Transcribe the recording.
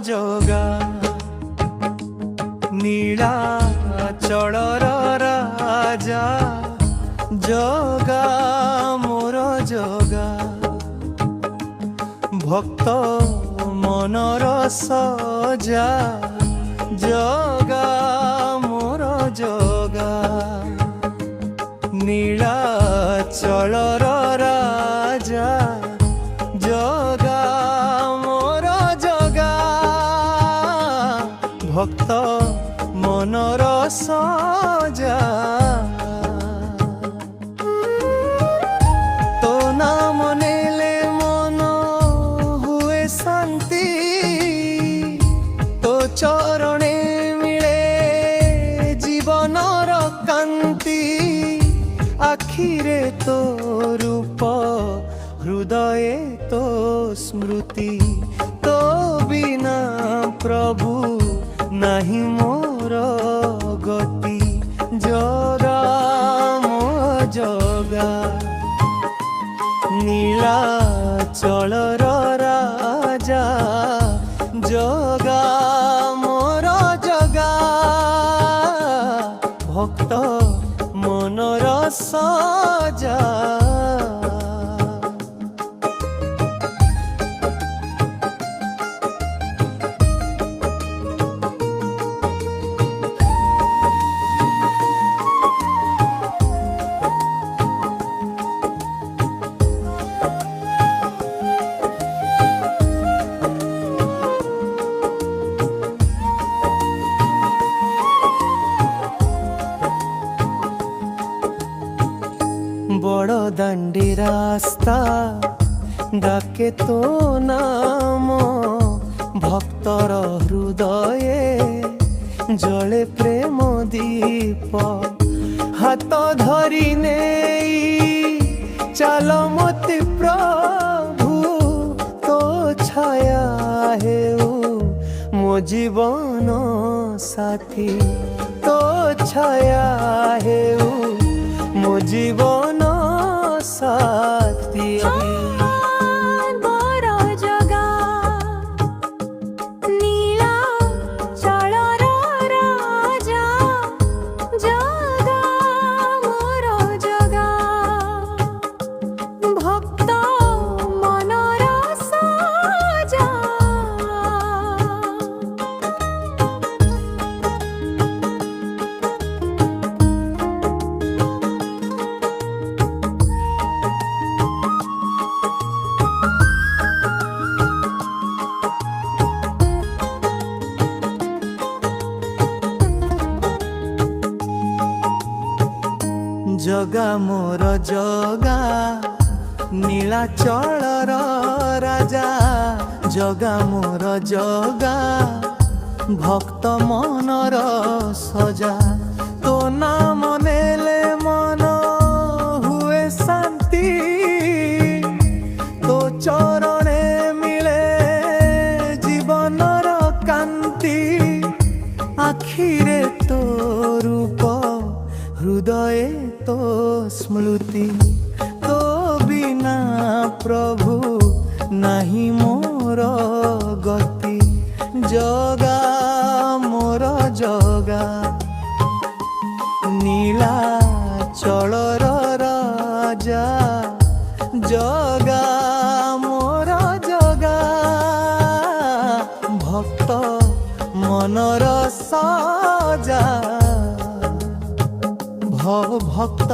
ଜଗା ନୀଳାଚଳର ରାଜା ଜଗା ମୋର ଜଗା ଭକ୍ତ ମନର ସଜା ଜଗା ମୋର ଜଗା ନୀଳାଚଳର ରାଜା ଜଗା ମୋର ଜଗା ଭକ୍ତ ମନର ସଜା ତୋ ନାମ ନେଲେ ମନ ହୁଏ ଶାନ୍ତି ତୋ ଚରଣେ ମିଳେ ଜୀବନର କାନ୍ତି ଆଖିରେ ତୋ ରୂପ ହୃଦয়ে তো স্মৃতি তো বিনা প্রভু নাহি মোর গতি জগা মো জগা নীলাচলর রাজা জগা মোর জগা ভক্ত মনর সজা বড় দাণ্ডি রাস্তা ডাকে তো নাম ভক্তর হৃদয়ে জলে প্রেম দীপ হাত ধরি নেই চাল মতে প্রভু তো ছায়া হেউ মো জীবন সাথী তো ছায়া হেউ মো জীবন সাথী বড় জগা নীলাচলর রাজা জগা মোর জগা ভক্ত মনর সজা জগা মোর জগা নীলাচলর রাজা জগা মোর জগা ভক্ত মনর সজা তো নাম নেলে মন হুয়ে শান্তি তো চরণে মিলে জীবনর কান্তি আখিরে তো রূপ হৃদয়ে তো স্মৃতি তো বিনা প্রভু নাহি মোর গতি জগা মোর জগা নীলাচলর রাজা জগা মোর জগা ভক্ত মনর সজা ভক্ত